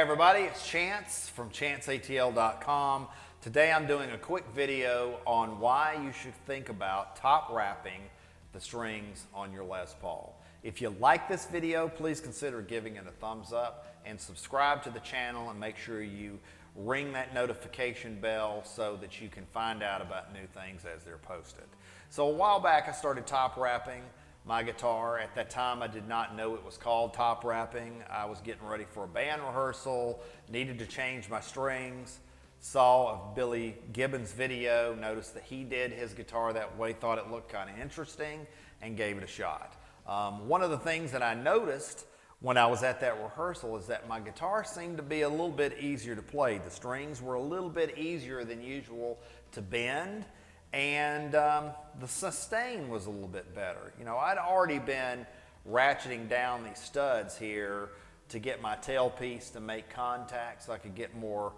everybody, it's Chance from chanceatl.com. Today I'm doing a quick video on why you should think about top wrapping the strings on your Les Paul. If you like this video, please consider giving it a thumbs up and subscribe to the channel, and make sure you ring that notification bell so that you can find out about new things as they're posted. So a while back I started top wrapping my guitar. At that time I did not know it was called top wrapping. I was getting ready for a band rehearsal, needed to change my strings, saw a Billy Gibbons video, noticed that he did his guitar that way, thought it looked kind of interesting, and gave it a shot. One of the things that I noticed when I was at that rehearsal is that my guitar seemed to be a little bit easier to play. The strings were a little bit easier than usual to bend, and the sustain was a little bit better. You know, I'd already been ratcheting down these studs here to get my tailpiece to make contact so I could get more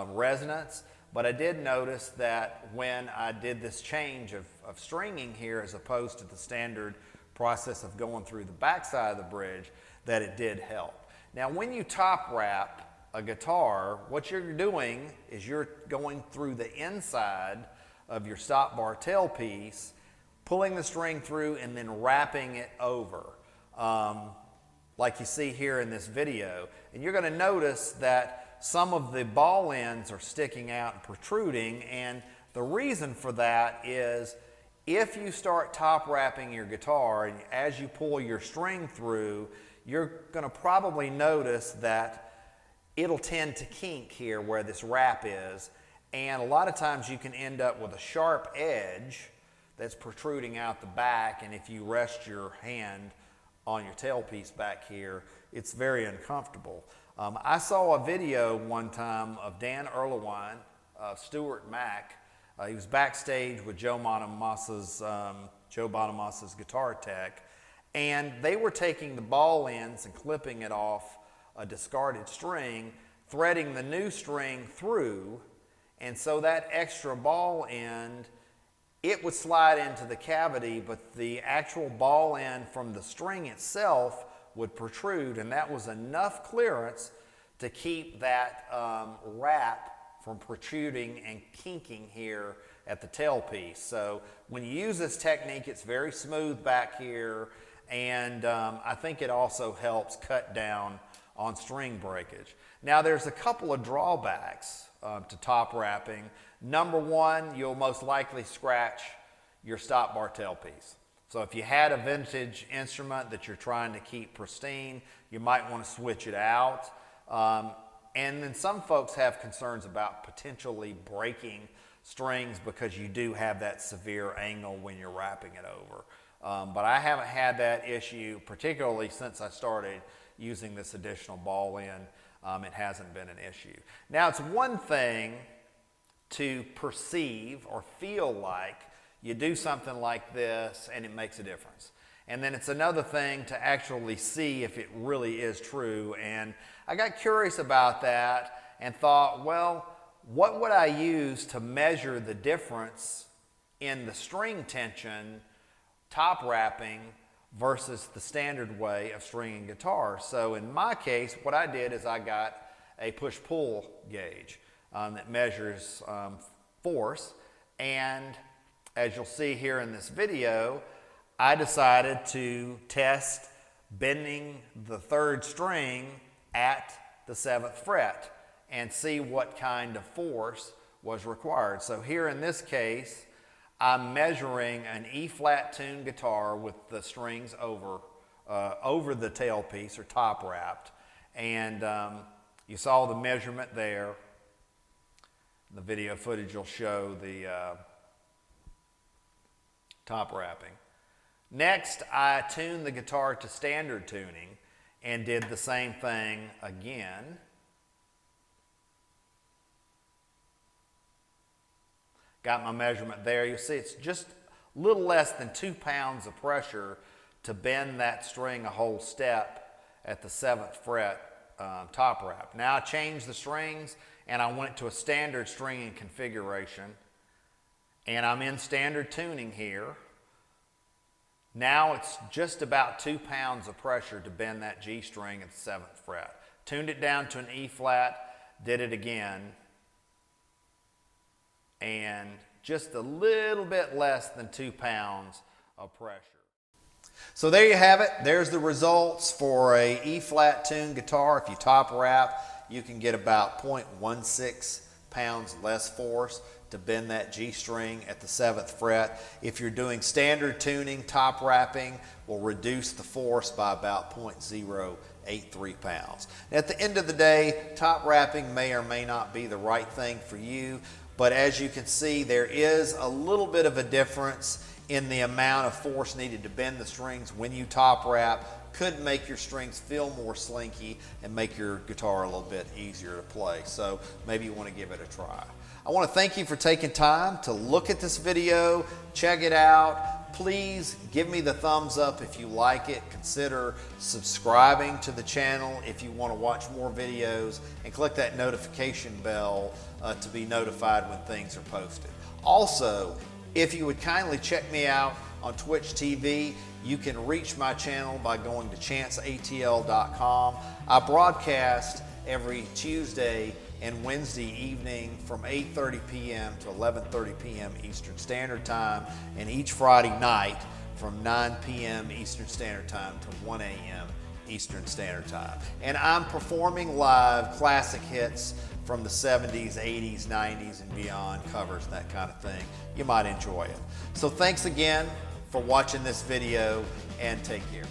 resonance, but I did notice that when I did this change of stringing here, as opposed to the standard process of going through the backside of the bridge, that it did help. Now when you top wrap a guitar, what you're doing is you're going through the inside of your stop bar tailpiece, pulling the string through and then wrapping it over, like you see here in this video. And you're going to notice that some of the ball ends are sticking out and protruding, and the reason for that is if you start top wrapping your guitar and as you pull your string through, you're going to probably notice that it'll tend to kink here where this wrap is, and a lot of times you can end up with a sharp edge that's protruding out the back, and if you rest your hand on your tailpiece back here, it's very uncomfortable. I saw a video one time of Dan Erlewine, Stuart Mack. He was backstage with Joe Bonamassa's guitar tech, and they were taking the ball ends and clipping it off a discarded string, threading the new string through, and so that extra ball end, it would slide into the cavity, but the actual ball end from the string itself would protrude, and that was enough clearance to keep that wrap from protruding and kinking here at the tailpiece. So when you use this technique, it's very smooth back here, and I think it also helps cut down on string breakage. Now there's a couple of drawbacks to top wrapping. Number one, you'll most likely scratch your stop bar tailpiece. So if you had a vintage instrument that you're trying to keep pristine, you might want to switch it out. And then some folks have concerns about potentially breaking strings because you do have that severe angle when you're wrapping it over. But I haven't had that issue, particularly since I started using this additional ball end. It hasn't been an issue. Now it's one thing to perceive or feel like you do something like this and it makes a difference. And then it's another thing to actually see if it really is true. And I got curious about that and thought, well, what would I use to measure the difference in the string tension top wrapping versus the standard way of stringing guitar? So in my case, what I did is I got a push-pull gauge that measures force, and as you'll see here in this video, I decided to test bending the third string at the 7th fret and see what kind of force was required. So here in this case, I'm measuring an E-flat tuned guitar with the strings over the tailpiece or top wrapped, and you saw the measurement there. The video footage will show the top wrapping. Next, I tuned the guitar to standard tuning and did the same thing again. Got my measurement there. You see it's just a little less than 2 pounds of pressure to bend that string a whole step at the 7th fret top wrap. Now I changed the strings and I went to a standard stringing configuration, and I'm in standard tuning here. Now it's just about 2 pounds of pressure to bend that G string at the 7th fret. tuned it down to an E flat, did it again, and just a little bit less than 2 pounds of pressure. So there you have it. There's the results for a E flat tuned guitar. If you top wrap, you can get about 0.16 pounds less force to bend that G string at the 7th fret. If you're doing standard tuning, top wrapping will reduce the force by about 0.083 pounds. At the end of the day, top wrapping may or may not be the right thing for you, but as you can see, there is a little bit of a difference in the amount of force needed to bend the strings when you top wrap. Could make your strings feel more slinky and make your guitar a little bit easier to play. So maybe you want to give it a try. I want to thank you for taking time to look at this video, check it out. Please give me the thumbs up if you like it. Consider subscribing to the channel if you want to watch more videos, and click that notification bell to be notified when things are posted. Also, if you would kindly check me out on Twitch TV, you can reach my channel by going to chanceatl.com. I broadcast every Tuesday and Wednesday evening from 8:30 p.m. to 11:30 p.m. Eastern Standard Time, and each Friday night from 9 p.m. Eastern Standard Time to 1 a.m. Eastern Standard Time. And I'm performing live classic hits from the 70s, 80s, 90s, and beyond, covers, that kind of thing. You might enjoy it. So thanks again for watching this video, and take care.